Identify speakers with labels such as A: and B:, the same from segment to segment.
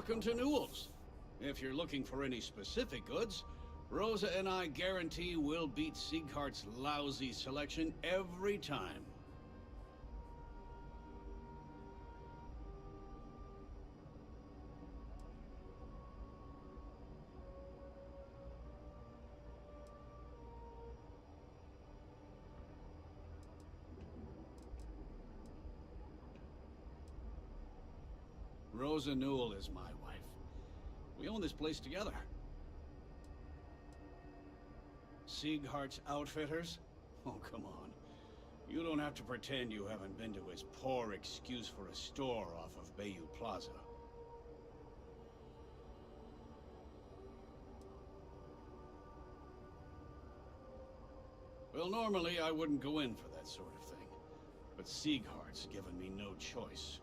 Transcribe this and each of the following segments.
A: Welcome to Newell's. If you're looking for any specific goods, Rosa and I guarantee we'll beat Sieghart's lousy selection every time. Rosa Newell is my wife. We own this place together. Sieghart's Outfitters? Oh, come on. You don't have to pretend you haven't been to his poor excuse for a store off of Bayou Plaza. Well, normally I wouldn't go in for that sort of thing. But Sieghart's given me no choice.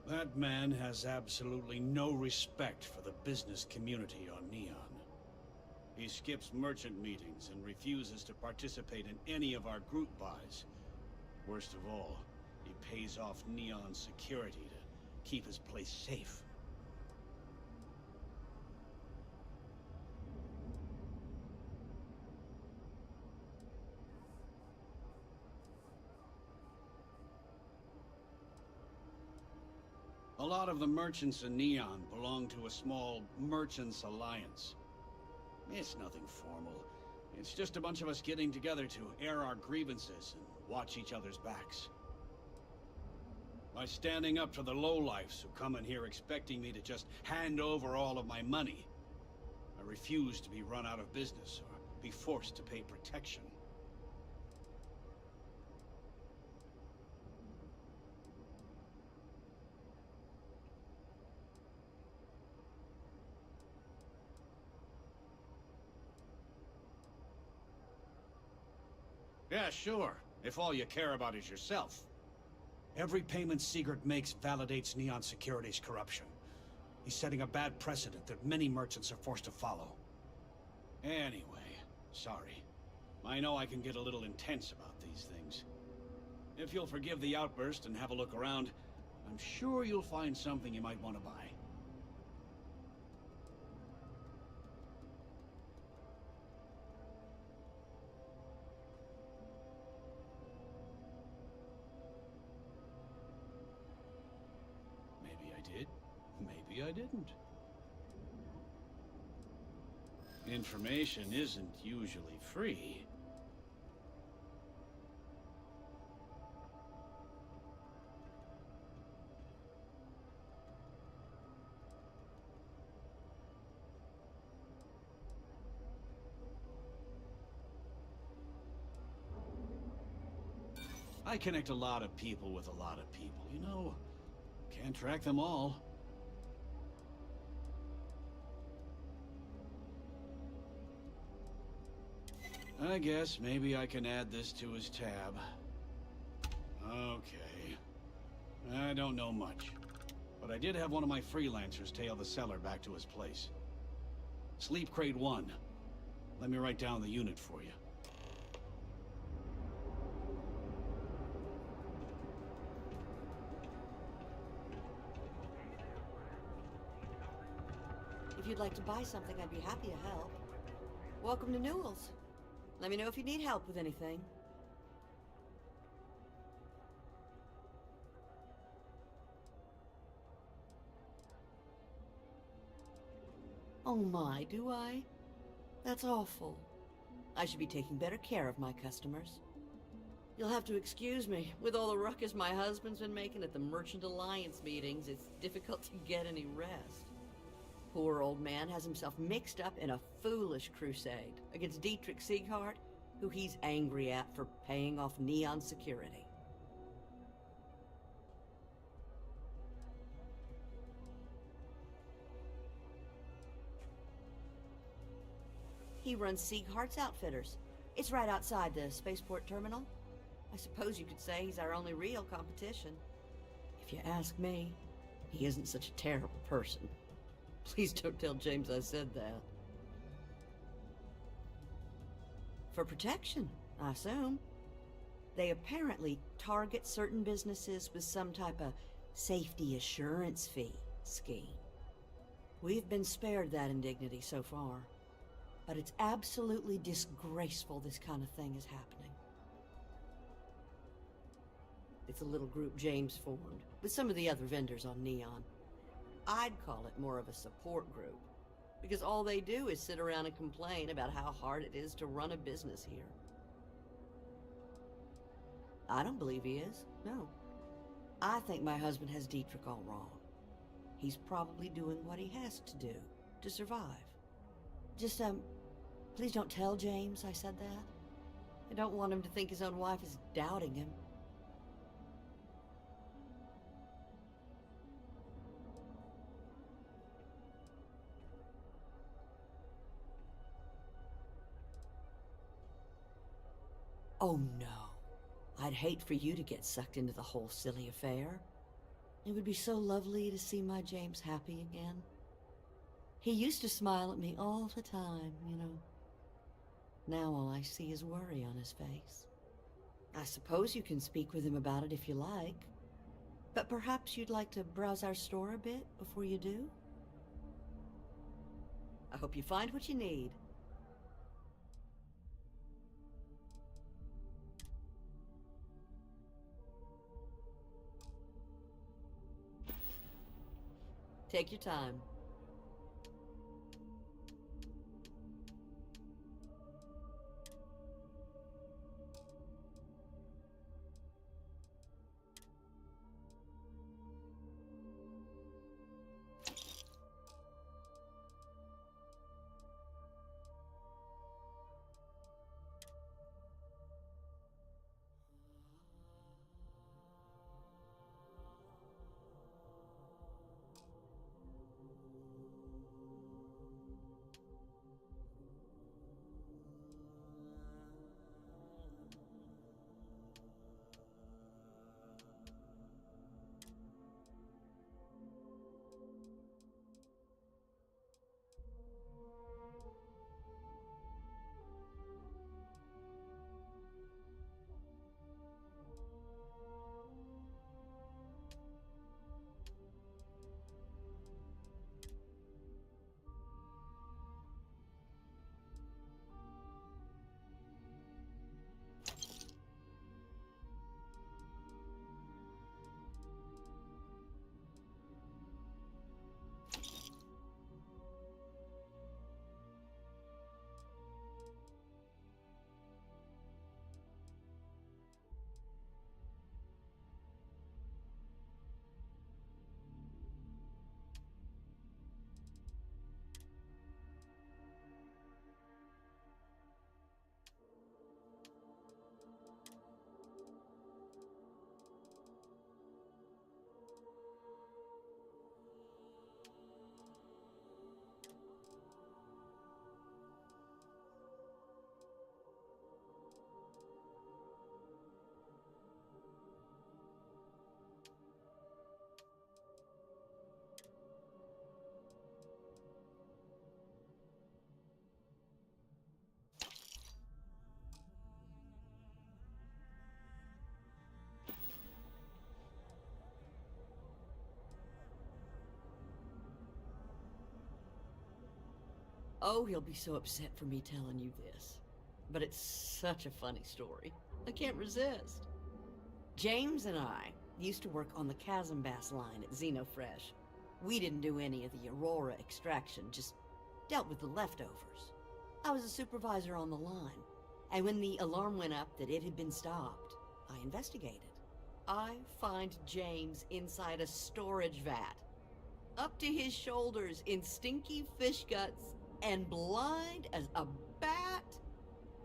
A: That man has absolutely no respect for the business community on Neon. He skips merchant meetings and refuses to participate in any of our group buys. Worst of all, he pays off Neon security to keep his place safe. A lot of the merchants in Neon belong to a small Merchants Alliance. It's nothing formal. It's just a bunch of us getting together to air our grievances and watch each other's backs. By standing up to the lowlifes who come in here expecting me to just hand over all of my money, I refuse to be run out of business or be forced to pay protection. Yeah, sure, if all you care about is yourself. Every payment Siegert makes validates Neon Security's corruption. He's setting a bad precedent that many merchants are forced to follow. Anyway, sorry. I know I can get a little intense about these things. If you'll forgive the outburst and have a look around, I'm sure you'll find something you might want to buy. Maybe I did, maybe I didn't. Information isn't usually free. I connect a lot of people with a lot of people, you know. Can't track them all. I guess maybe I can add this to his tab. Okay. I don't know much, but I did have one of my freelancers tail the seller back to his place. Sleep Crate 1. Let me write down the unit for you.
B: If you'd like to buy something, I'd be happy to help. Welcome to Newell's. Let me know if you need help with anything. Oh my, do I? That's awful. I should be taking better care of my customers. You'll have to excuse me. With all the ruckus my husband's been making at the Merchant Alliance meetings, it's difficult to get any rest. Poor old man has himself mixed up in a foolish crusade against Dietrich Sieghart, who he's angry at for paying off Neon security. He runs Sieghart's Outfitters. It's right outside the spaceport terminal. I suppose you could say he's our only real competition. If you ask me, he isn't such a terrible person. Please don't tell James I said that. For protection, I assume. They apparently target certain businesses with some type of safety assurance fee scheme. We've been spared that indignity so far. But it's absolutely disgraceful this kind of thing is happening. It's a little group James formed, with some of the other vendors on Neon. I'd call it more of a support group, because all they do is sit around and complain about how hard it is to run a business here. I don't believe he is, no. I think my husband has Dietrich all wrong. He's probably doing what he has to do to survive. Just, please don't tell James I said that. I don't want him to think his own wife is doubting him. Oh no. I'd hate for you to get sucked into the whole silly affair. It would be so lovely to see my James happy again. He used to smile at me all the time, you know. Now all I see is worry on his face. I suppose you can speak with him about it if you like. But perhaps you'd like to browse our store a bit before you do? I hope you find what you need. Take your time. Oh, he'll be so upset for me telling you this. But it's such a funny story. I can't resist. James and I used to work on the Chasm Bass line at Xenofresh. We didn't do any of the Aurora extraction, just dealt with the leftovers. I was a supervisor on the line, and when the alarm went up that it had been stopped, I investigated. I find James inside a storage vat, up to his shoulders in stinky fish guts, and blind as a bat.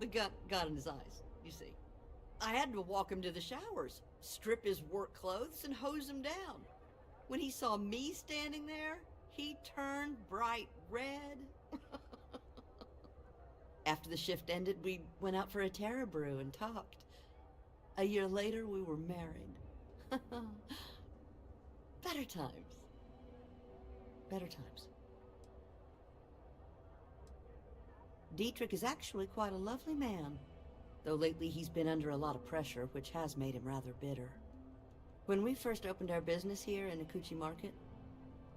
B: The gut got in his eyes, you see. I had to walk him to the showers, strip his work clothes, and hose him down. When he saw me standing there, he turned bright red. After the shift ended, we went out for a Terra brew and talked. A year later, we were married. Better times. Better times. Dietrich is actually quite a lovely man, though lately he's been under a lot of pressure, which has made him rather bitter. When we first opened our business here in Akuchi Market,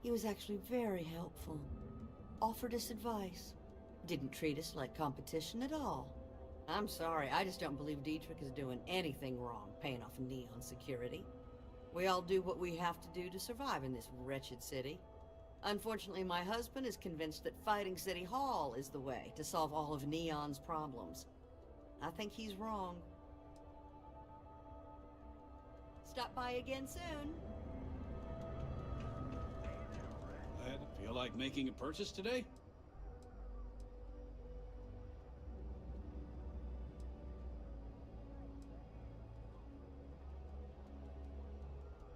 B: He was actually very helpful. Offered us advice. Didn't treat us like competition at all. I'm sorry, I just don't believe Dietrich is doing anything wrong paying off Neon security. We all do what we have to do to survive in this wretched city. Unfortunately, my husband is convinced that fighting City Hall is the way to solve all of Neon's problems. I think he's wrong. Stop by again soon.
A: Lad, feel like making a purchase today?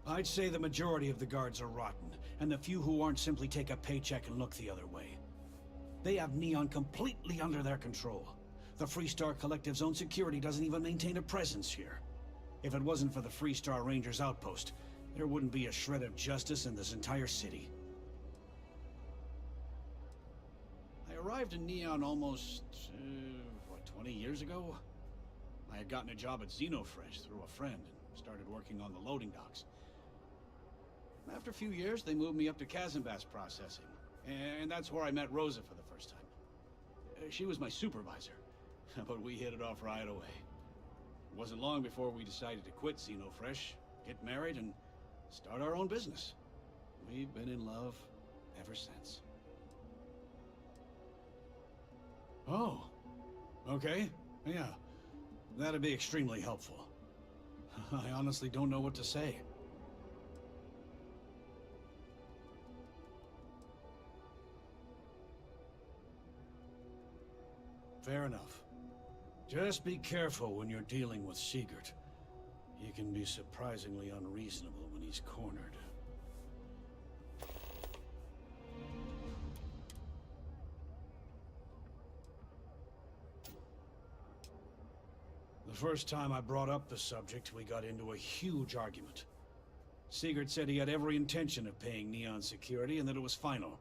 A: I'd say the majority of the guards are rotten, and the few who aren't simply take a paycheck and look the other way. They have Neon completely under their control. The Freestar Collective's own security doesn't even maintain a presence here. If it wasn't for the Freestar Rangers outpost, there wouldn't be a shred of justice in this entire city. I arrived in Neon almost, 20 years ago? I had gotten a job at Xenofresh through a friend and started working on the loading docks. After a few years, they moved me up to Kazanbas processing, and that's where I met Rosa for the first time. She was my supervisor, but we hit it off right away. It wasn't long before we decided to quit Xenofresh, get married, and start our own business. We've been in love ever since. Oh, okay, yeah, that'd be extremely helpful. I honestly don't know what to say. Fair enough. Just be careful when you're dealing with Sigurd. He can be surprisingly unreasonable when he's cornered. The first time I brought up the subject, we got into a huge argument. Sigurd said he had every intention of paying Neon security and that it was final.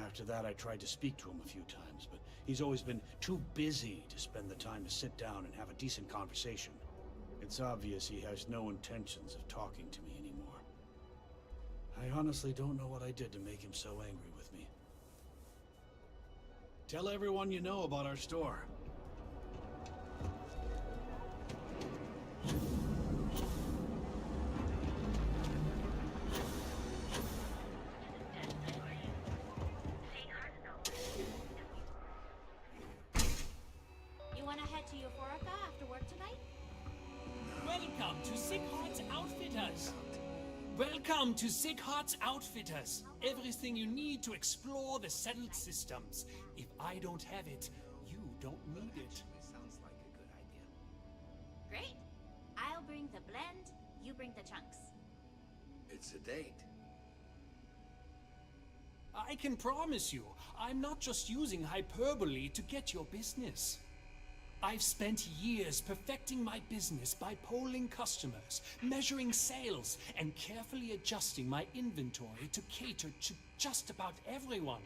A: After that, I tried to speak to him a few times, but he's always been too busy to spend the time to sit down and have a decent conversation. It's obvious he has no intentions of talking to me anymore. I honestly don't know what I did to make him so angry with me. Tell everyone you know about our store.
C: Welcome to Sighardt's Outfitters. Everything you need to explore the settled systems. If I don't have it, you don't need it.
D: Sounds like a good idea.
E: Great. I'll bring the blend, you bring the chunks.
D: It's a date.
C: I can promise you, I'm not just using hyperbole to get your business. I've spent years perfecting my business by polling customers, measuring sales, and carefully adjusting my inventory to cater to just about everyone.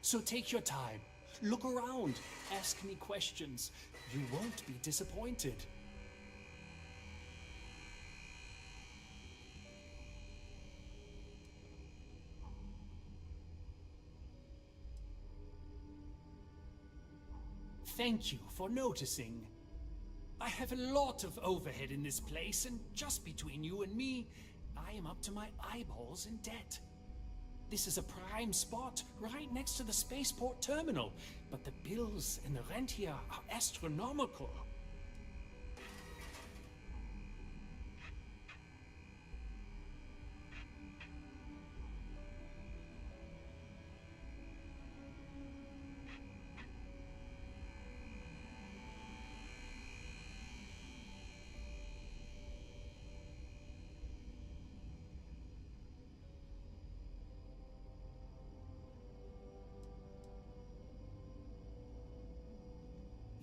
C: So take your time, look around, ask me questions. You won't be disappointed. Thank you for noticing. I have a lot of overhead in this place, and just between you and me, I am up to my eyeballs in debt. This is a prime spot, right next to the spaceport terminal, but the bills and the rent here are astronomical.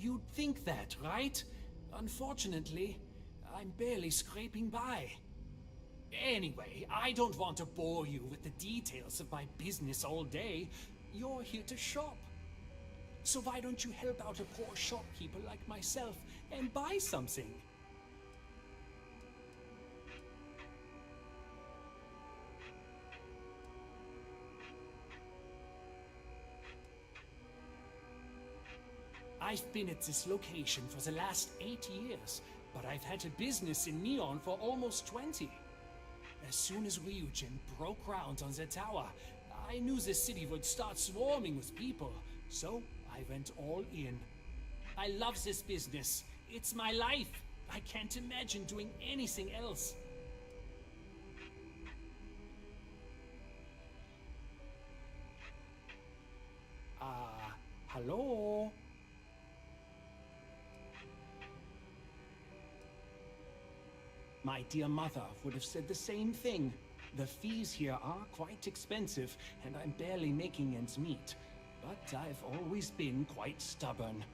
C: You'd think that, right? Unfortunately, I'm barely scraping by. Anyway, I don't want to bore you with the details of my business all day. You're here to shop. So why don't you help out a poor shopkeeper like myself and buy something? I've been at this location for the last 8 years, but I've had a business in Neon for almost 20. As soon as Ryujin broke ground on the tower, I knew the city would start swarming with people, so I went all in. I love this business. It's my life. I can't imagine doing anything else. Hello? My dear mother would have said the same thing. The fees here are quite expensive, and I'm barely making ends meet. But I've always been quite stubborn.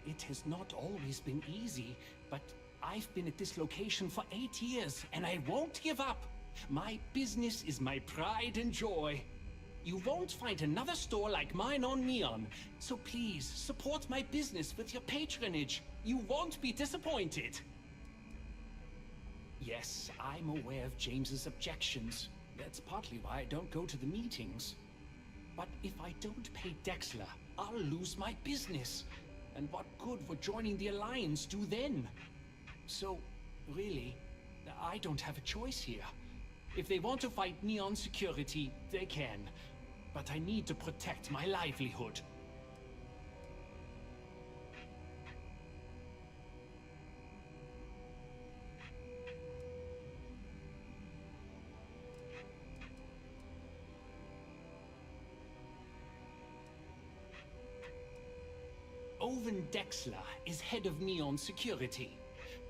C: It has not always been easy, but I've been at this location for 8 years, and I won't give up. My business is my pride and joy. You won't find another store like mine on Neon, so please support my business with your patronage. You won't be disappointed. Yes, I'm aware of James's objections. That's partly why I don't go to the meetings. But if I don't pay Dexler, I'll lose my business. And what good would joining the Alliance do then? So, really, I don't have a choice here. If they want to fight Neon security, they can. But I need to protect my livelihood. Owen Dexler is head of Neon Security,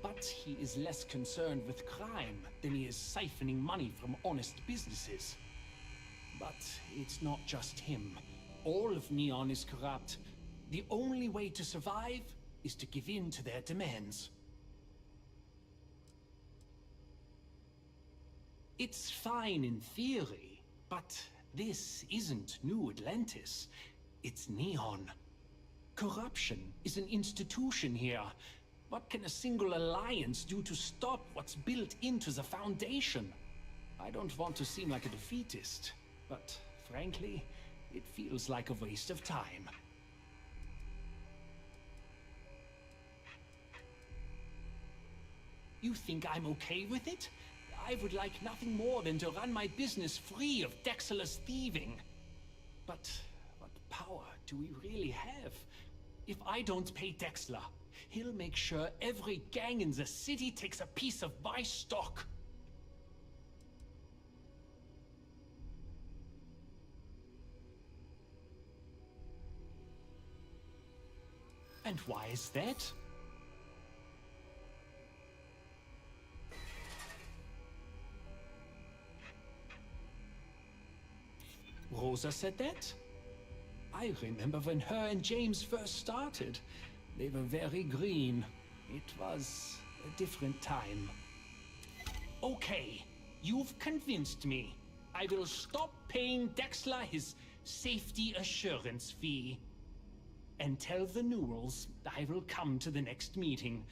C: but he is less concerned with crime than he is siphoning money from honest businesses. But it's not just him. All of Neon is corrupt. The only way to survive is to give in to their demands. It's fine in theory, but this isn't New Atlantis. It's Neon. Corruption is an institution here. What can a single alliance do to stop what's built into the foundation? I don't want to seem like a defeatist, but frankly, it feels like a waste of time. You think I'm okay with it? I would like nothing more than to run my business free of Dexter's thieving. But what power do we really have? If I don't pay Dexter, he'll make sure every gang in the city takes a piece of my stock. And why is that? Rosa said that? I remember when her and James first started. They were very green. It was a different time. Okay, you've convinced me. I will stop paying Dexter his safety assurance fee. And tell the Newells I will come to the next meeting.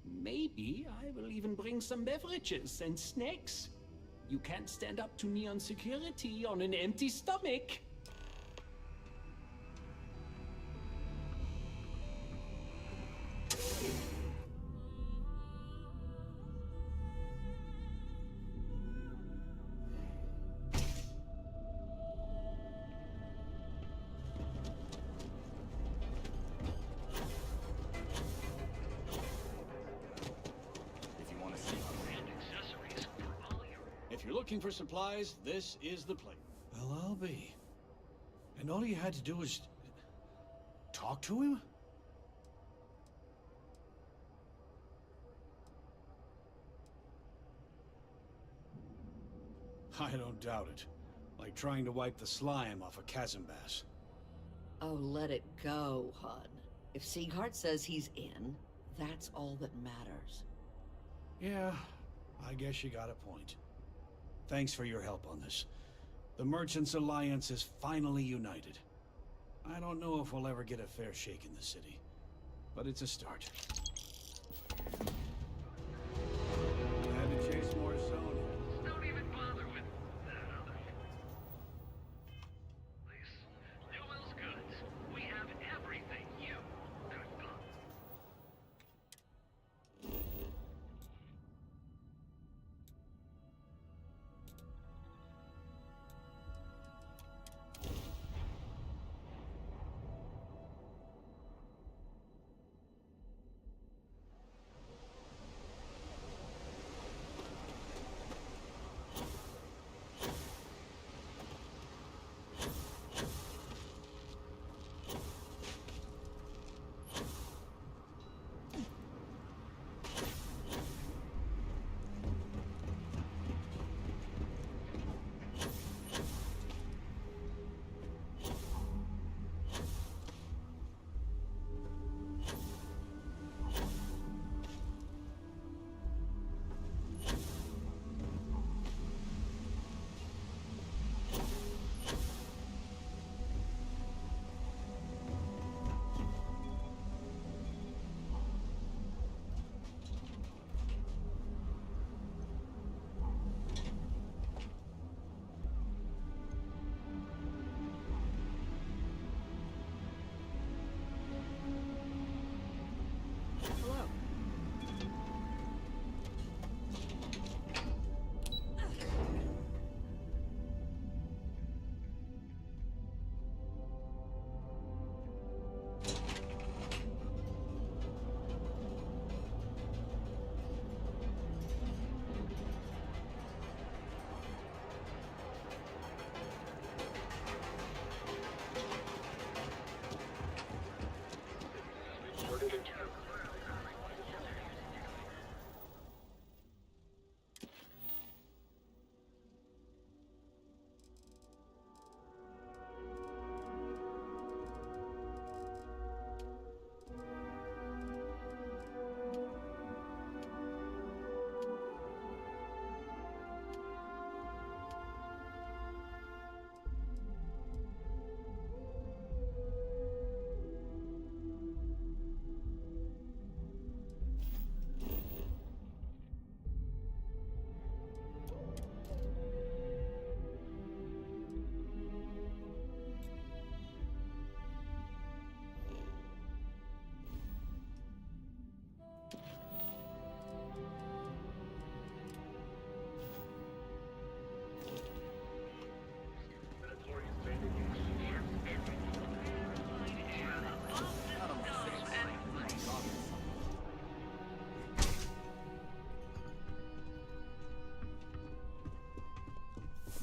C: Maybe I will even bring some beverages and snacks. You can't stand up to Neon security on an empty stomach.
A: If you're looking for supplies, this is the place. Well, I'll be. And all you had to do was talk to him? I don't doubt it. Like trying to wipe the slime off a Kazimbass.
B: Oh, let it go, hon. If Sieghart says he's in, that's all that matters.
A: Yeah, I guess you got a point. Thanks for your help on this. The Merchants Alliance is finally united. I don't know if we'll ever get a fair shake in the city, but it's a start. Had to chase more zone.
F: Don't even bother with that other. Please, Newell's goods. We have everything you could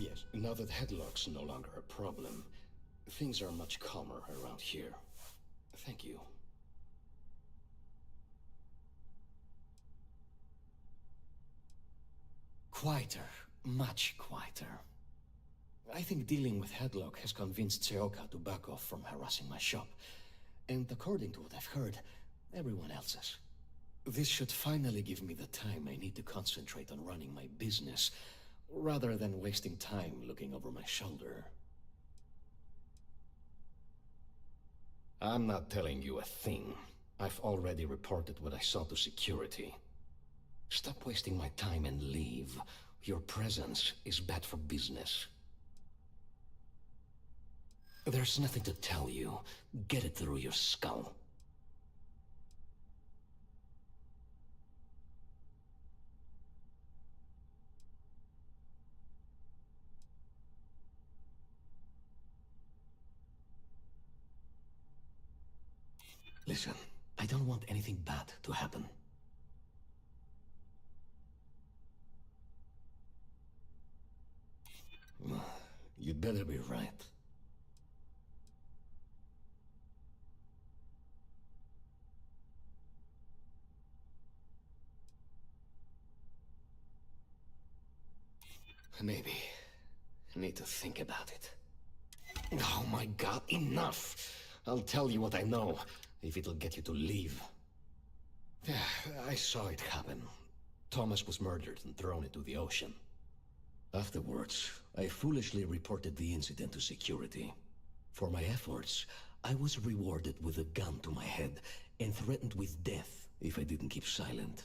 G: Yes, now that headlock's no longer a problem, things are much calmer around here. Thank you. Quieter. Much quieter. I think dealing with Headlock has convinced Seoka to back off from harassing my shop. And according to what I've heard, everyone else's. This should finally give me the time I need to concentrate on running my business, rather than wasting time looking over my shoulder. I'm not telling you a thing. I've already reported what I saw to security. Stop wasting my time and leave. Your presence is bad for business. There's nothing to tell you. Get it through your skull. Listen, I don't want anything bad to happen. You'd better be right. Maybe. I need to think about it. Oh my god, enough! I'll tell you what I know, if it'll get you to leave. I saw it happen. Thomas was murdered and thrown into the ocean. Afterwards, I foolishly reported the incident to security. For my efforts, I was rewarded with a gun to my head and threatened with death if I didn't keep silent.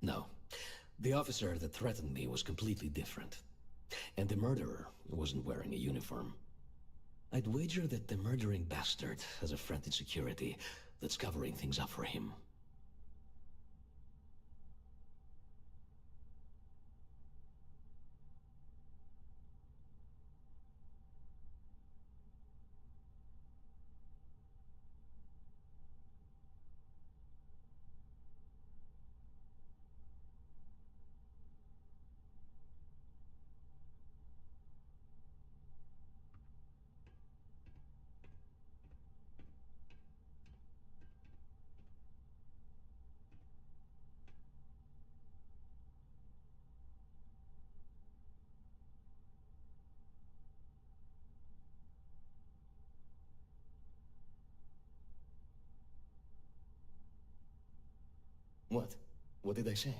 G: No. The officer that threatened me was completely different. And the murderer wasn't wearing a uniform. I'd wager that the murdering bastard has a friend in security that's covering things up for him. What? What did I say?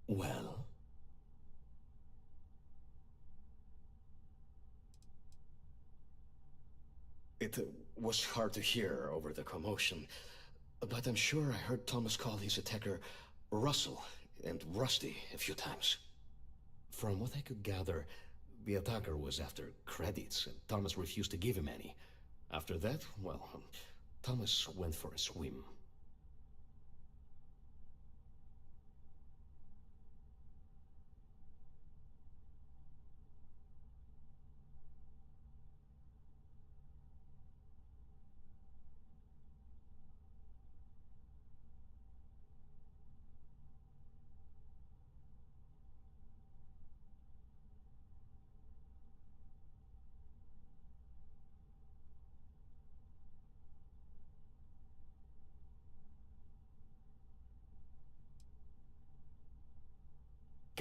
G: Well? It was hard to hear over the commotion, but I'm sure I heard Thomas call his attacker Russell and Rusty a few times. From what I could gather, the attacker was after credits, and Thomas refused to give him any. After that, well, Thomas went for a swim.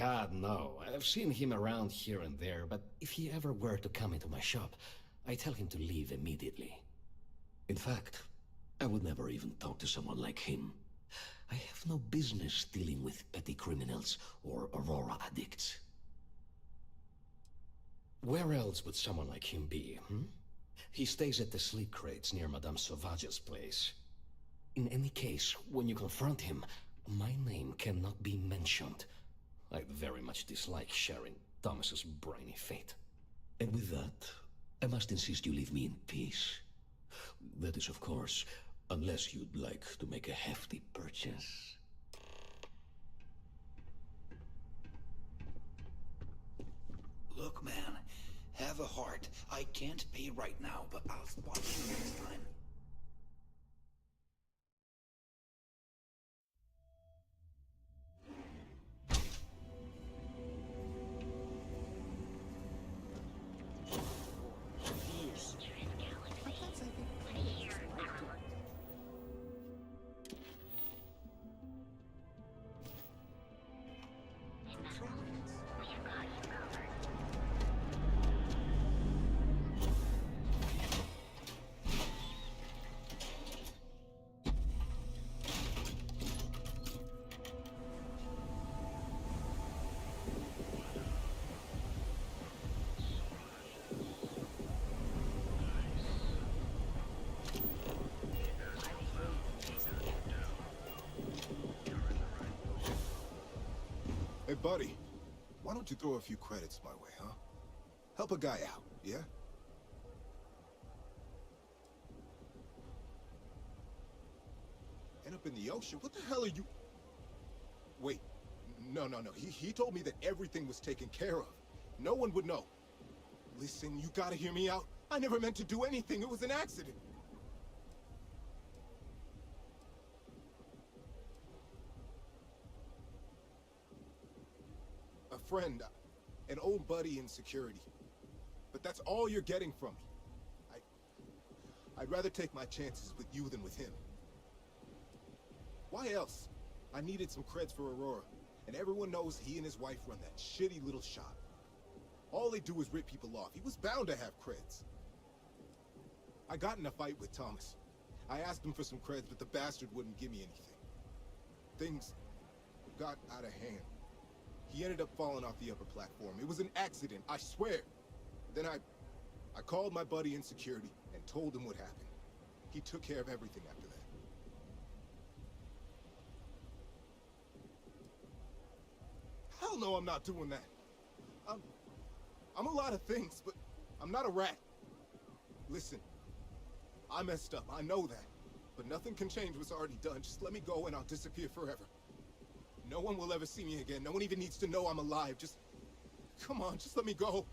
G: God, no. I've seen him around here and there, but if he ever were to come into my shop, I tell him to leave immediately. In fact, I would never even talk to someone like him. I have no business dealing with petty criminals or Aurora addicts. Where else would someone like him be, hmm? He stays at the sleep crates near Madame Sauvage's place. In any case, when you confront him, my name cannot be mentioned. I very much dislike sharing Thomas's briny fate. And with that, I must insist you leave me in peace. That is, of course, unless you'd like to make a hefty purchase.
D: Look, man, have a heart. I can't pay right now, but I'll spot you next time.
H: Hey, buddy, why don't you throw a few credits my way, huh? Help a guy out, yeah? End up in the ocean? What the hell are you... Wait, no. He told me that everything was taken care of. No one would know. Listen, you gotta hear me out. I never meant to do anything. It was an accident. A friend, an old buddy in security. But that's all you're getting from me. I'd rather take my chances with you than with him. Why else? I needed some creds for Aurora, and everyone knows he and his wife run that shitty little shop. All they do is rip people off. He was bound to have creds. I got in a fight with Thomas. I asked him for some creds, but the bastard wouldn't give me anything. Things got out of hand. He ended up falling off the upper platform. It was an accident, I swear. Then I called my buddy in security and told him what happened. He took care of everything after that. Hell no, I'm not doing that. I'm a lot of things, but I'm not a rat. Listen, I messed up, I know that. But nothing can change what's already done. Just let me go and I'll disappear forever. No one will ever see me again. No one even needs to know I'm alive. Just... come on, just let me go.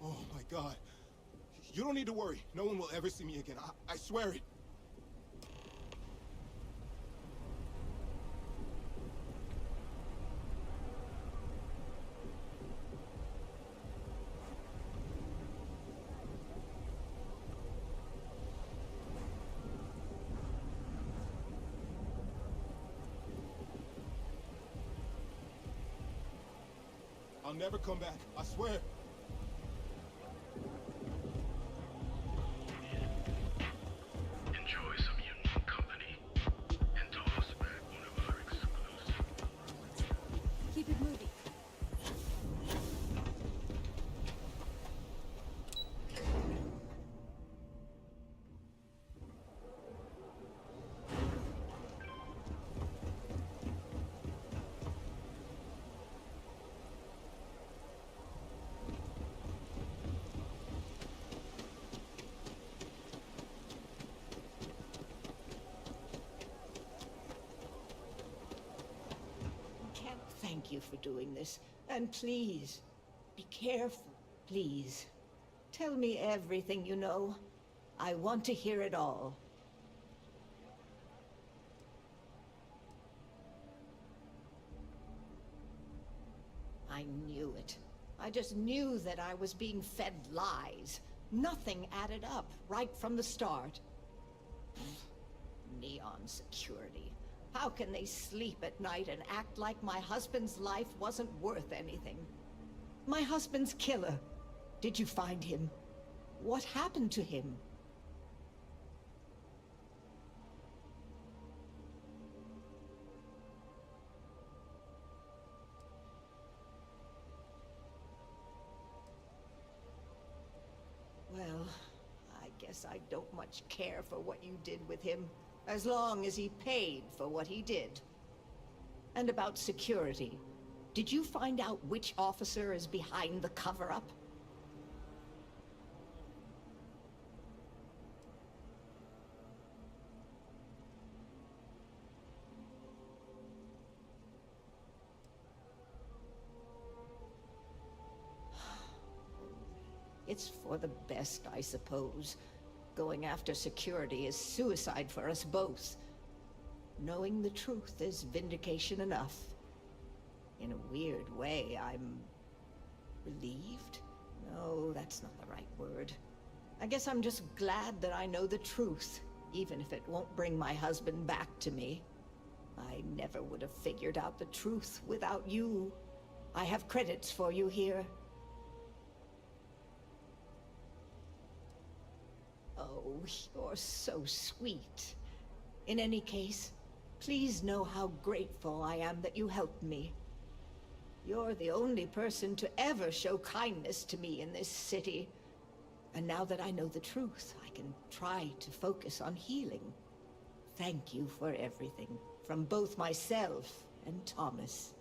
H: Oh my God. You don't need to worry. No one will ever see me again. I swear it. I'll never come back. I swear.
F: Enjoy some unique company and toss back one of our exclusives.
E: Keep it moving.
B: Can't thank you for doing this. And please, be careful, please. Tell me everything you know. I want to hear it all.
I: I knew it. I just knew that I was being fed lies. Nothing added up right from the start. Neon security. How can they sleep at night and act like my husband's life wasn't worth anything? My husband's killer. Did you find him? What happened to him? Well, I guess I don't much care for what you did with him, as long as he paid for what he did. And about security, did you find out which officer is behind the cover-up? It's for the best, I suppose. Going after security is suicide for us both. Knowing the truth is vindication enough. In a weird way, I'm relieved? No, that's not the right word. I guess I'm just glad that I know the truth, even if it won't bring my husband back to me. I never would have figured out the truth without you. I have credits for you here. Oh, you're so sweet. In any case, please know how grateful I am that you helped me. You're the only person to ever show kindness to me in this city. And now that I know the truth, I can try to focus on healing. Thank you for everything, from both myself and Thomas.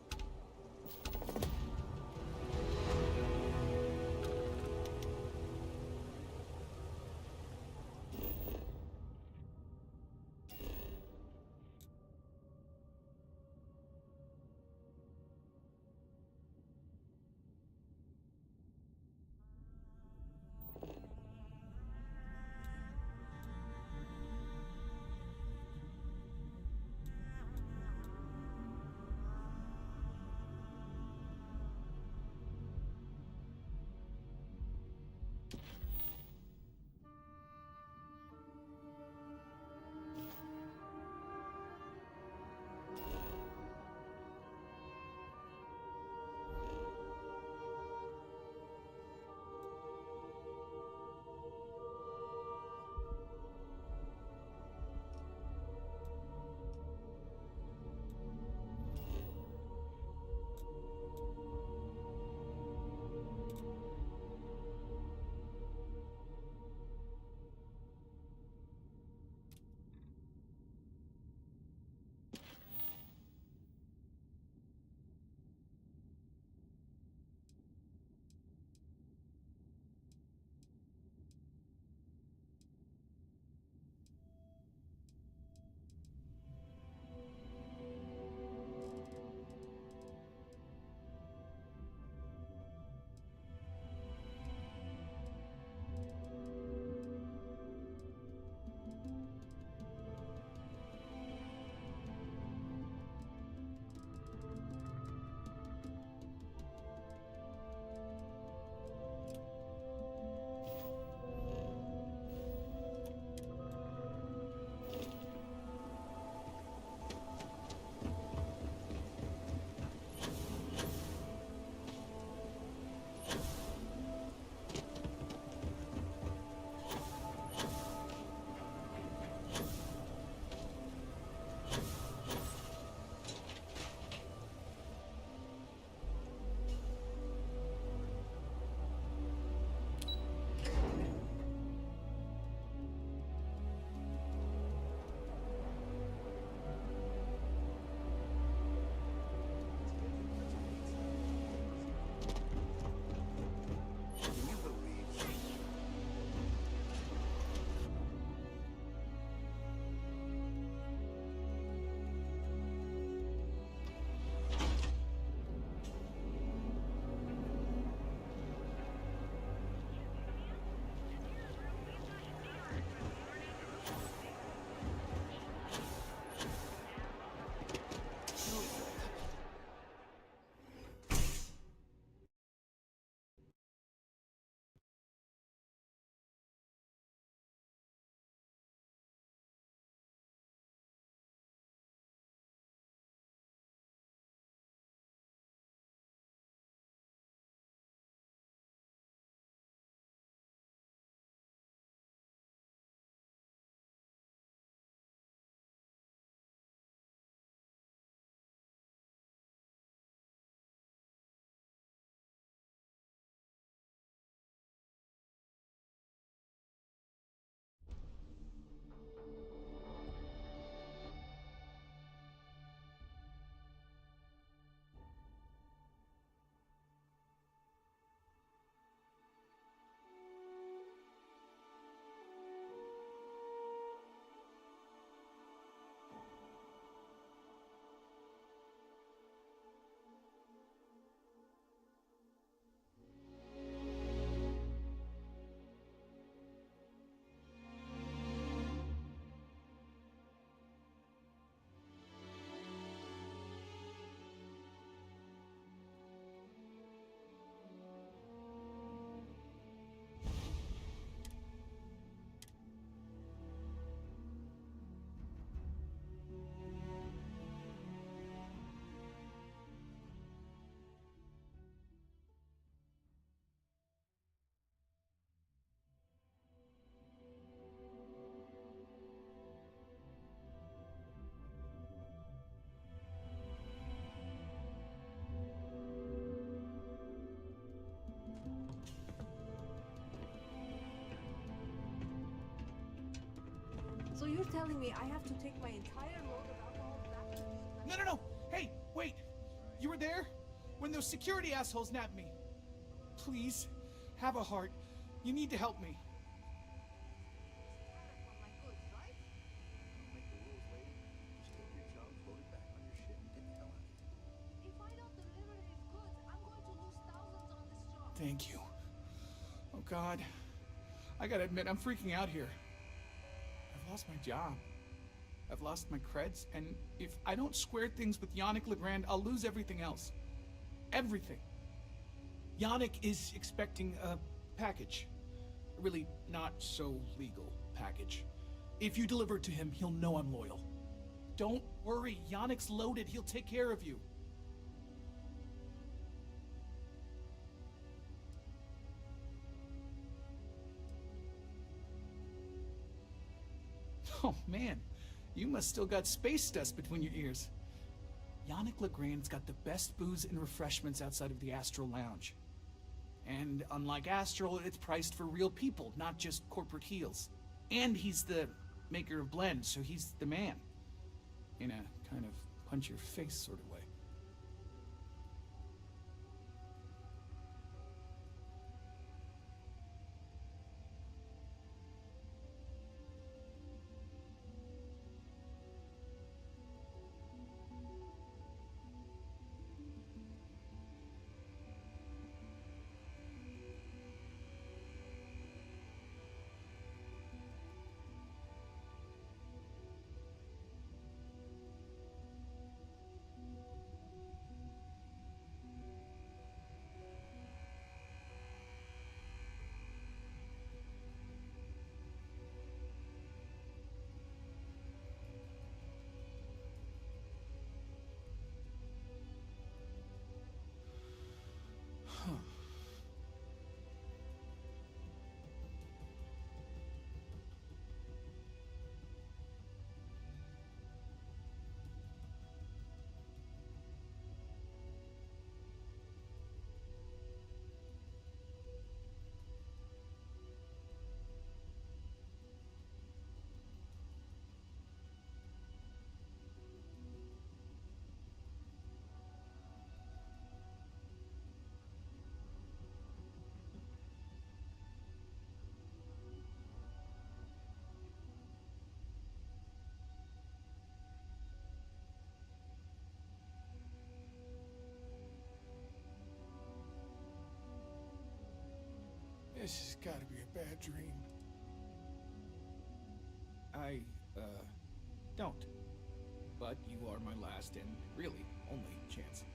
J: you're telling me I have to take my entire load of alcohol back to the dude?
K: No. Hey, wait. You were there? When those security assholes nabbed me. Please, have a heart. You need to help me. Thank you. Oh God. I gotta admit, I'm freaking out here. I've lost my job. I've lost my creds, and if I don't square things with Yannick Legrand, I'll lose everything else. Everything. Yannick is expecting a package. A really not so legal package. If you deliver it to him, he'll know I'm loyal. Don't worry, Yannick's loaded. He'll take care of you. Oh man, you must still got space dust between your ears. Yannick Legrand's got the best booze and refreshments outside of the Astral Lounge. And unlike Astral, it's priced for real people, not just corporate heels. And he's the maker of blends, so he's the man. In a kind of punch-your-face sort of way. This has got to be a bad dream. I, don't. But you are my last and really only chance.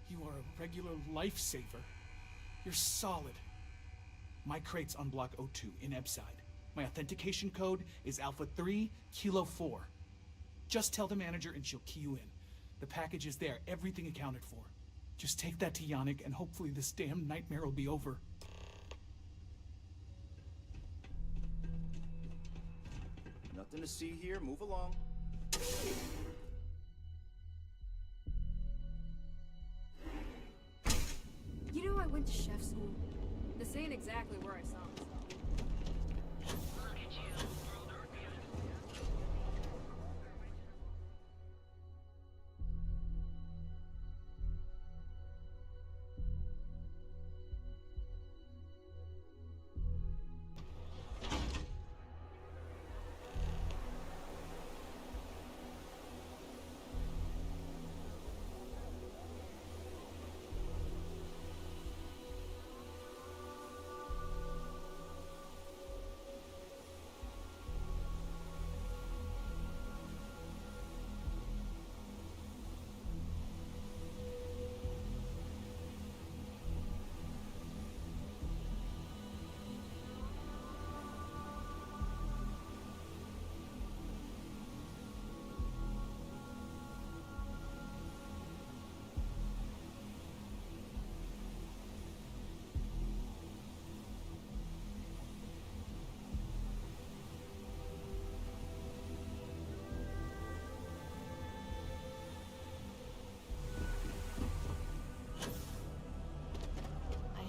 K: You are a regular lifesaver. You're solid. My crate's on Block O2 in Ebside. My authentication code is Alpha 3 Kilo 4. Just tell the manager and she'll key you in. The package is there, everything accounted for. Just take that to Yannick and hopefully this damn nightmare will be over.
L: Nothing to see here, move along.
J: You know, I went to chef school. This ain't exactly where I saw myself.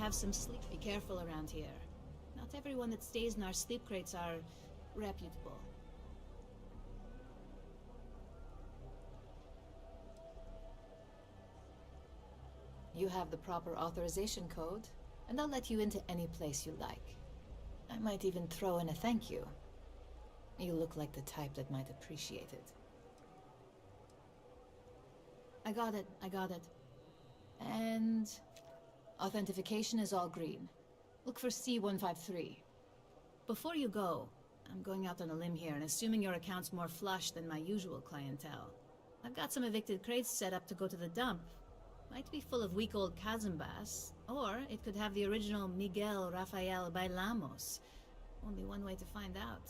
M: have some sleep. Be careful around here. Not everyone that stays in our sleep crates are reputable. You have the proper authorization code, and I'll let you into any place you like. I might even throw in a thank you. You look like the type that might appreciate it. I got it. And... authentication is all green. Look for C153. Before you go, I'm going out on a limb here and assuming your account's more flush than my usual clientele. I've got some evicted crates set up to go to the dump. Might be full of weak old Kazimbas, or it could have the original Miguel Rafael Bailamos. Only one way to find out.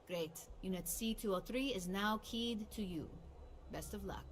M: Great. Unit C203 is now keyed to you. Best of luck.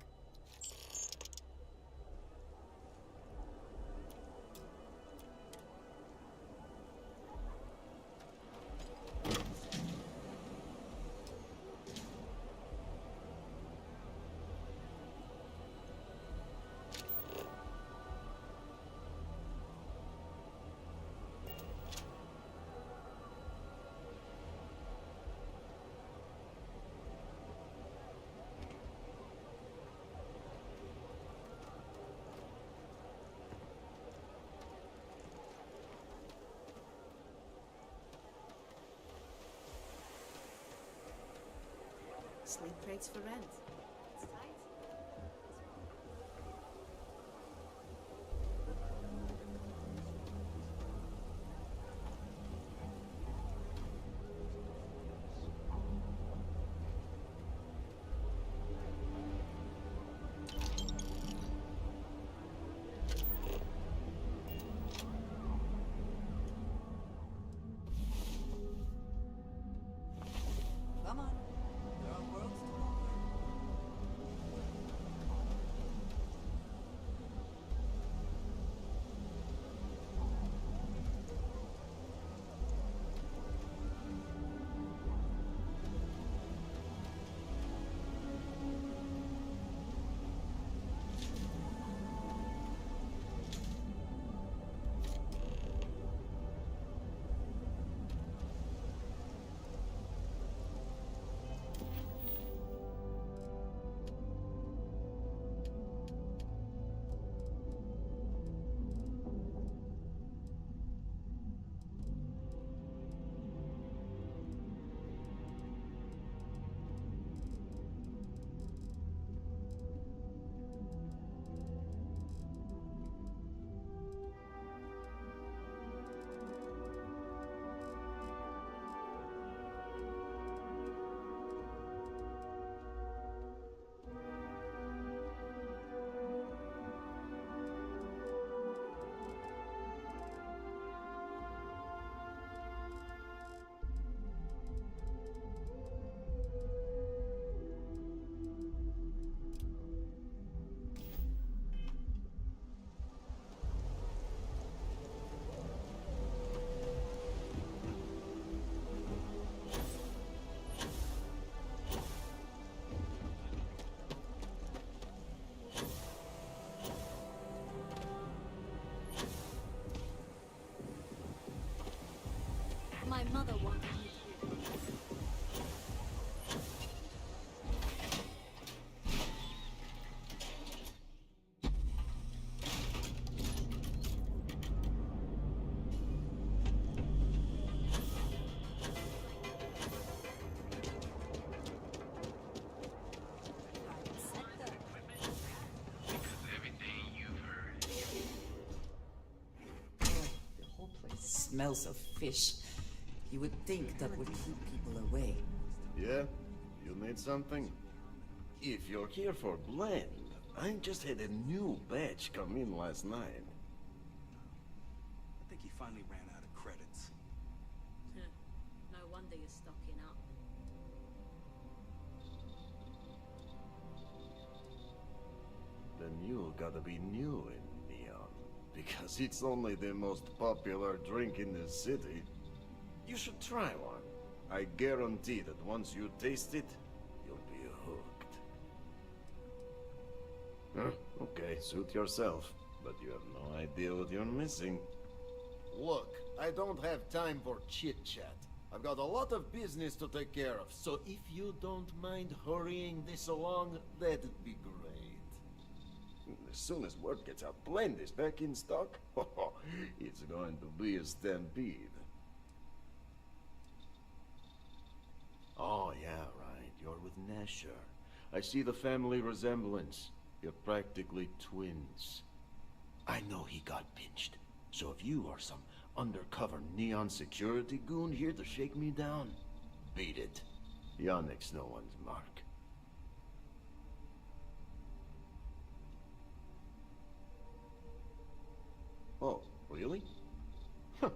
M: Sleep crates for rent. It's tight. Come on. There are worlds to conquer. My mother wanted me here.
N: The whole place smells of fish. You would think that would keep people away.
O: Yeah? You need something? If you're here for blend, I just had a new batch come in last night.
L: I think he finally ran out of credits.
E: No wonder you're stocking up.
O: The new gotta be new in Neon, because it's only the most popular drink in the city. You should try one. I guarantee that once you taste it, you'll be hooked. Huh? Okay, suit yourself. But you have no idea what you're missing.
G: Look, I don't have time for chit-chat. I've got a lot of business to take care of, so if you don't mind hurrying this along, that'd be great.
O: As soon as word gets out, Blend is back in stock. It's going to be a stampede. Oh, yeah, right. You're with Nesher. I see the family resemblance. You're practically twins. I know he got pinched. So if you are some undercover Neon security goon here to shake me down, beat it. Yannick's no one's mark. Oh, really? Huh.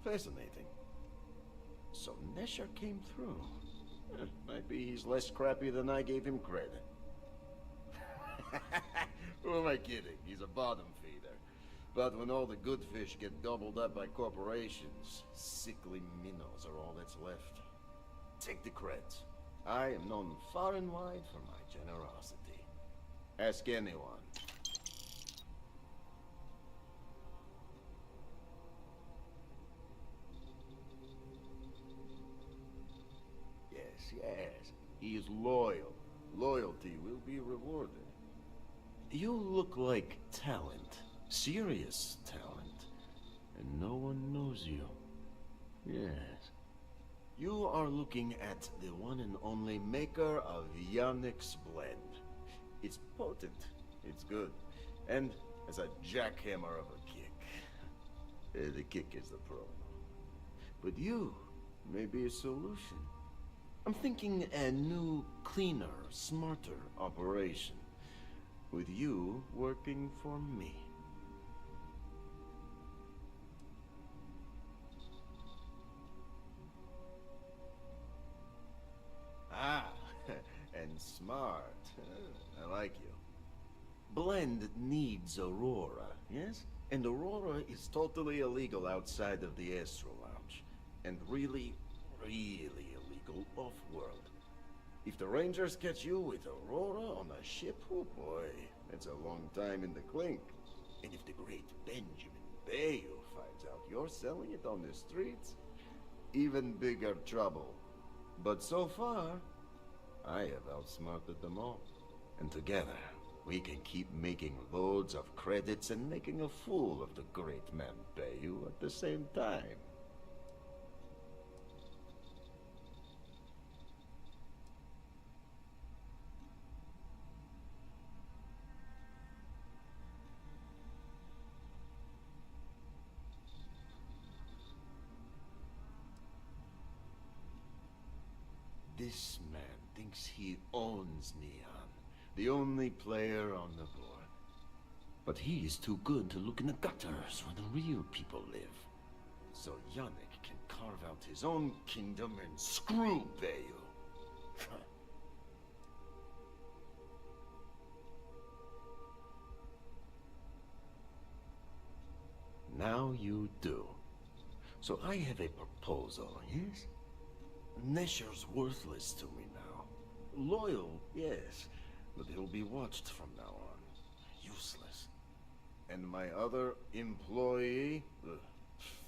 O: Fascinating. So Nesher came through. Maybe he's less crappy than I gave him credit. Who am I kidding? He's a bottom feeder. But when all the good fish get gobbled up by corporations, sickly minnows are all that's left. Take the creds. I am known far and wide for my generosity. Ask anyone. Yes, he is loyal. Loyalty will be rewarded. You look like talent. Serious talent. And no one knows you. Yes. You are looking at the one and only maker of Yannick's blend. It's potent. It's good. And as a jackhammer of a kick. The kick is the problem. But you may be a solution. I'm thinking a new, cleaner, smarter operation. With you working for me. Ah, and smart. I like you. Blend needs Aurora, yes? And Aurora is totally illegal outside of the Astro Lounge. And really, really illegal off-world. If the Rangers catch you with Aurora on a ship, oh boy, that's a long time in the clink. And if the great Benjamin Bayou finds out you're selling it on the streets, even bigger trouble. But so far, I have outsmarted them all. And together, we can keep making loads of credits and making a fool of the great man Bayou at the same time. This man thinks he owns Neon, the only player on the board. But he is too good to look in the gutters where the real people live. So Yannick can carve out his own kingdom and screw Bayou. Now you do. So I have a proposal, yes? Nesher's worthless to me now. Loyal, yes, but he'll be watched from now on. Useless. And my other employee,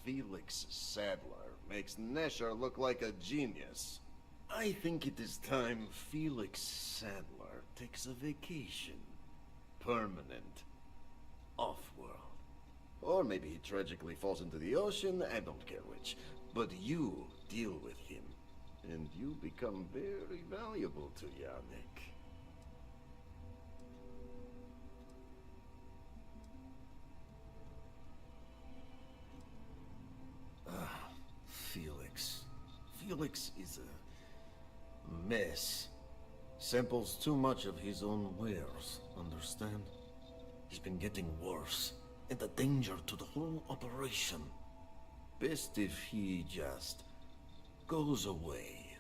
O: Felix Sadler, makes Nesher look like a genius. I think it is time Felix Sadler takes a vacation. Permanent. Off-world. Or maybe he tragically falls into the ocean, I don't care which. But you deal with him. And you become very valuable to Yannick. Felix. Felix is a mess. Samples too much of his own wares, understand? He's been getting worse, and a danger to the whole operation. Best if he just goes away.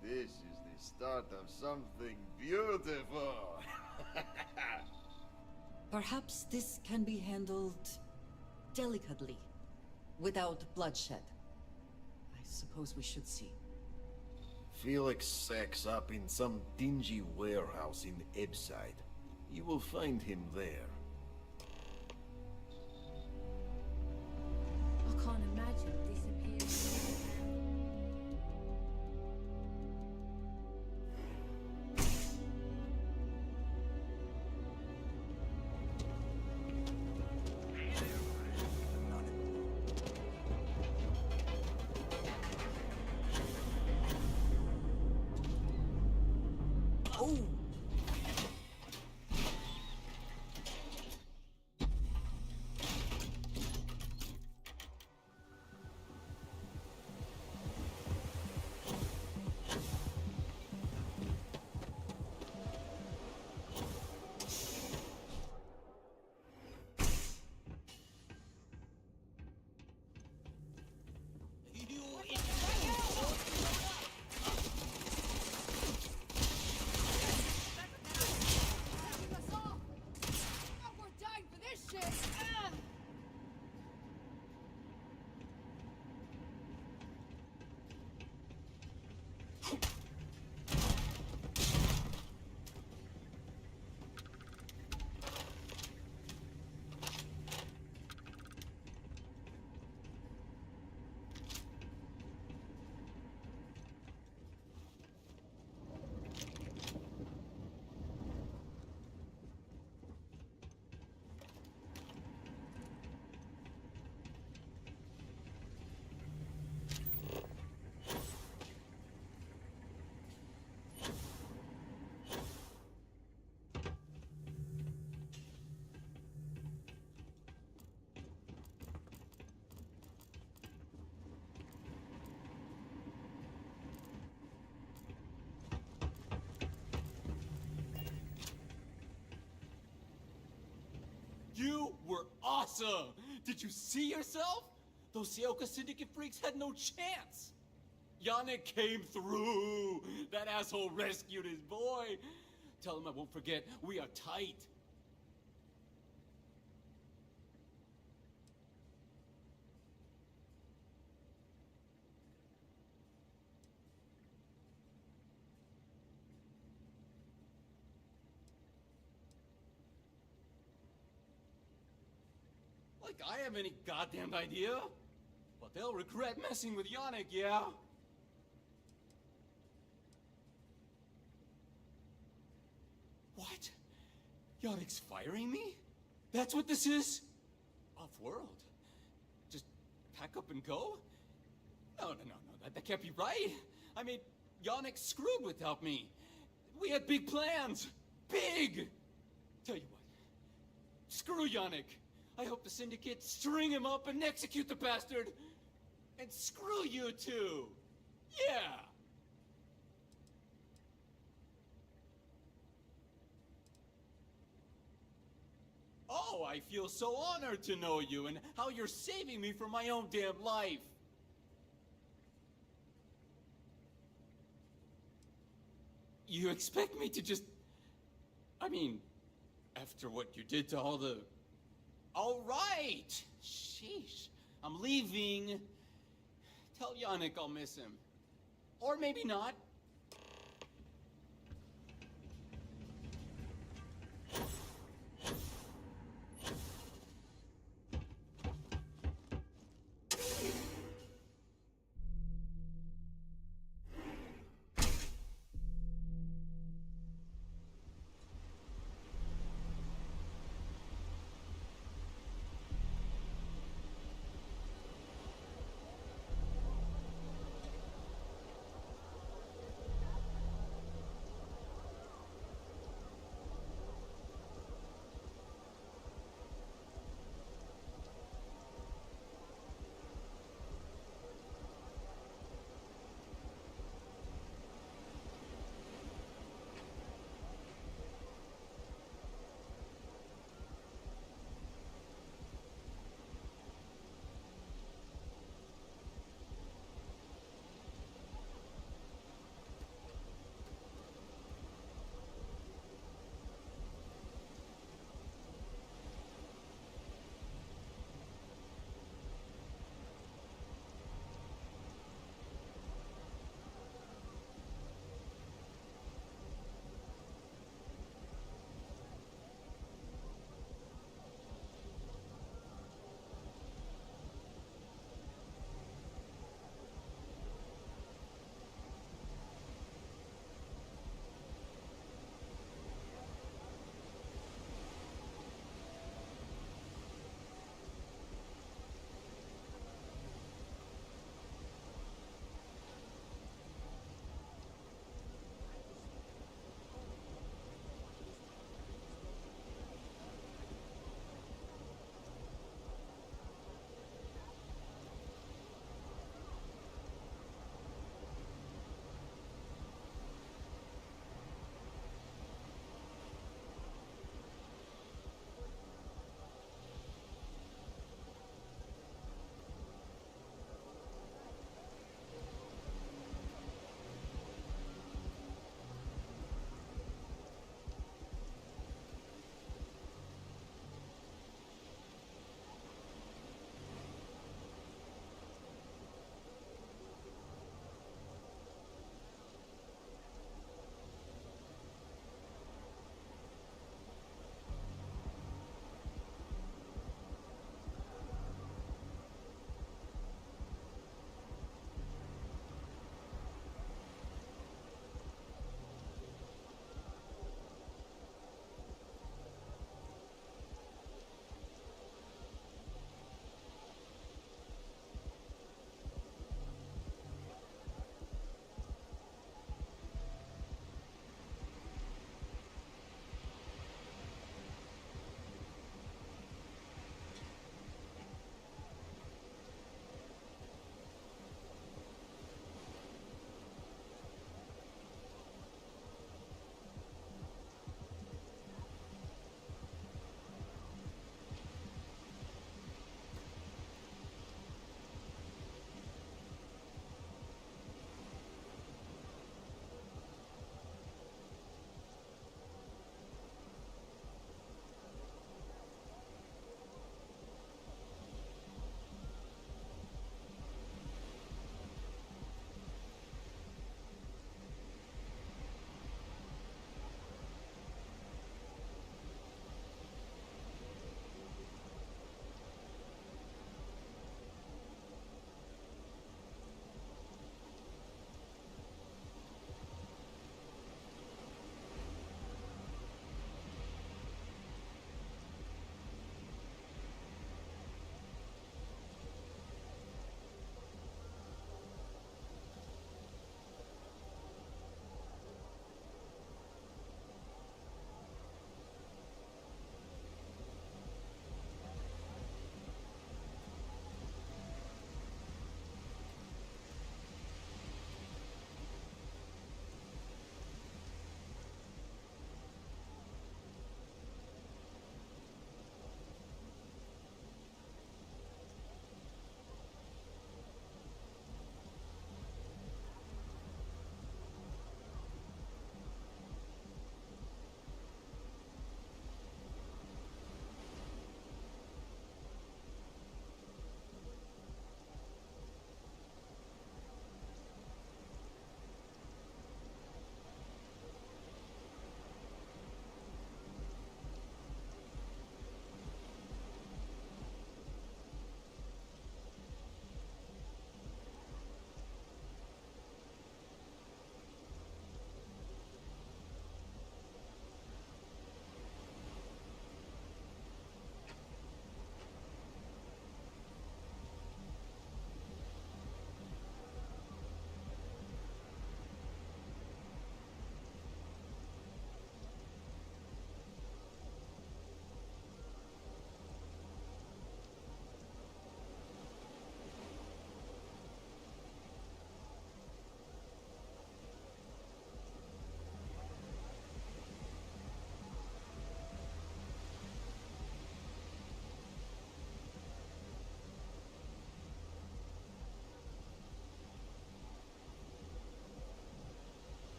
O: This is the start of something beautiful.
N: Perhaps this can be handled delicately, without bloodshed. I suppose we should see.
O: Felix sacks up in some dingy warehouse in Ebbside. You will find him there.
J: I can't imagine disappearing.
P: You were awesome! Did you see yourself? Those Seoka Syndicate freaks had no chance! Yannick came through! That asshole rescued his boy! Tell him I won't forget, we are tight! Like I have any goddamn idea? But they'll regret messing with Yannick, yeah? What? Yannick's firing me? That's what this is? Off-world? Just pack up and go? No, that can't be right. I mean, Yannick screwed without me. We had big plans. Big! Tell you what. Screw Yannick. I hope the Syndicate string him up and execute the bastard. And screw you too. Yeah. Oh, I feel so honored to know you and how you're saving me from my own damn life. You expect me to just... I mean, after what you did to all the... All right! Sheesh. I'm leaving. Tell Yannick I'll miss him. Or maybe not.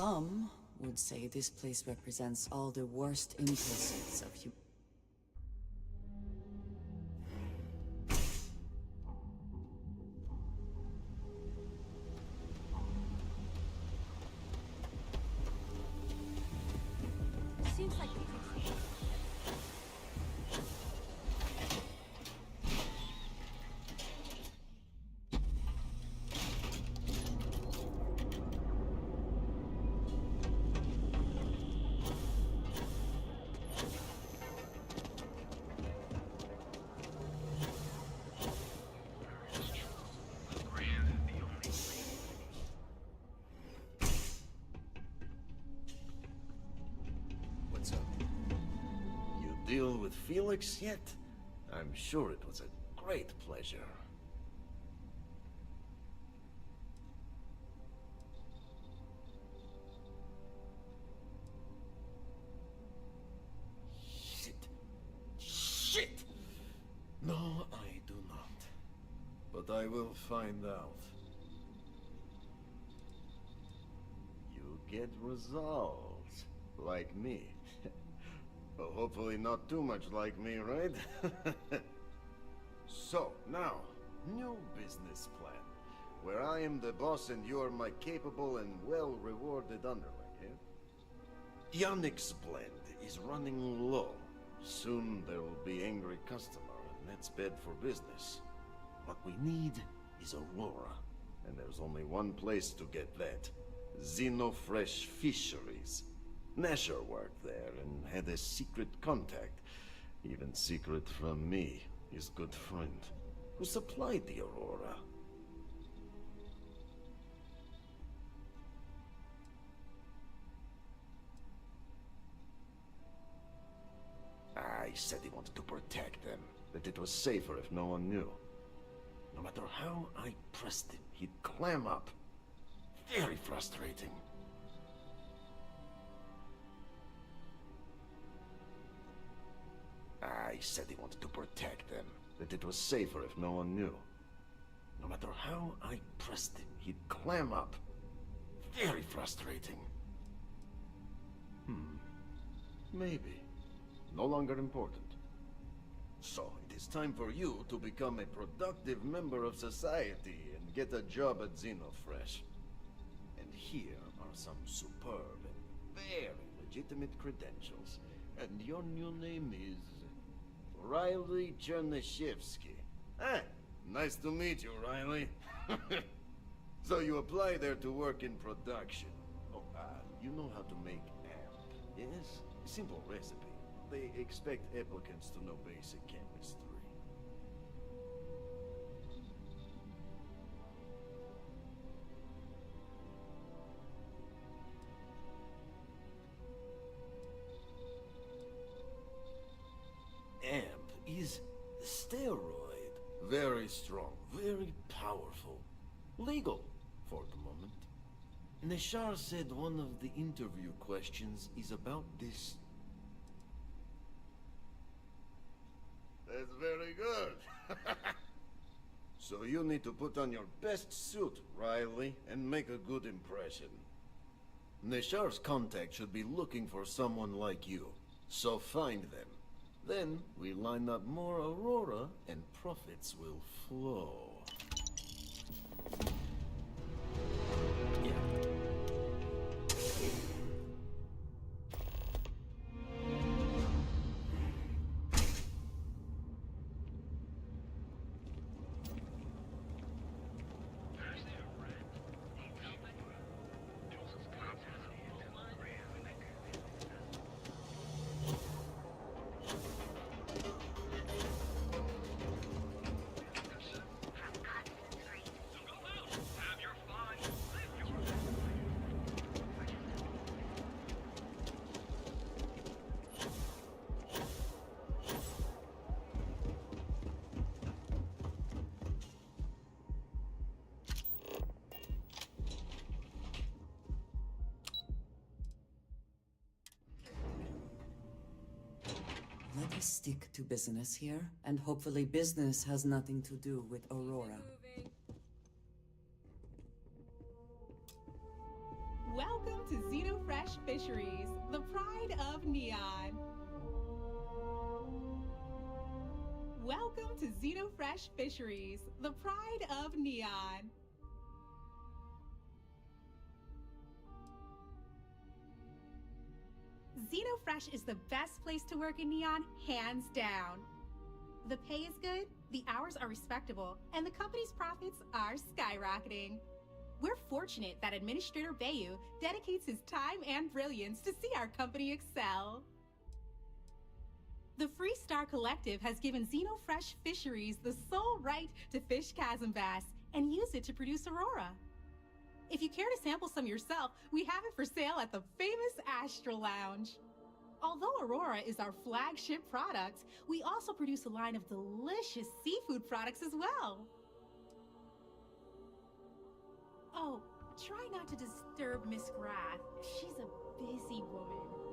N: Some would say this place represents all the worst impulses of humanity.
J: Seems like we can.
O: What's up? You deal with Felix yet? I'm sure it was a great pleasure. Shit! No, I do not. But I will find out. You get results. Like me. Well, hopefully not too much like me, right? So, now, new business plan. Where I am the boss and you are my capable and well-rewarded underling, yeah? Yannick's blend is running low. Soon there will be angry customer, and that's bad for business. What we need is Aurora, and there's only one place to get that. Xenofresh Fisheries. Nasher worked there and had a secret contact. Even secret from me, his good friend, who supplied the Aurora. I said he wanted to protect them, that it was safer if no one knew. No matter how I pressed him, he'd clam up. Very frustrating. I said he wanted to protect them, that it was safer if no one knew. No matter how I pressed him, he'd clam up. Very frustrating. Maybe. No longer important. So, it is time for you to become a productive member of society and get a job at Xenofresh. And here are some superb and very legitimate credentials. And your new name is... Riley Chernyshevsky. Ah, nice to meet you, Riley. So you apply there to work in production. Oh, you know how to make amp, yes? Simple recipe. They expect applicants to know basic chemistry. Amp is steroid. Very strong, very powerful. Legal, for the moment. Nishar said one of the interview questions is about this. That's very good. So you need to put on your best suit, Riley, and make a good impression. Nishar's contact should be looking for someone like you, so find them. Then we line up more Aurora and profits will flow.
N: Let us stick to business here, and hopefully business has nothing to do with Aurora.
Q: Welcome to Fresh Fisheries, the pride of Neon. Welcome to Xenofresh Fisheries, the pride of Neon. Xenofresh is the best place to work in Neon, hands down. The pay is good, the hours are respectable, and the company's profits are skyrocketing. We're fortunate that Administrator Bayu dedicates his time and brilliance to see our company excel. The Freestar Collective has given Xenofresh Fisheries the sole right to fish chasm bass and use it to produce Aurora. If you care to sample some yourself, we have it for sale at the famous Astral Lounge. Although Aurora is our flagship product, we also produce a line of delicious seafood products as well. Oh, try not to disturb Miss Grath. She's a busy woman.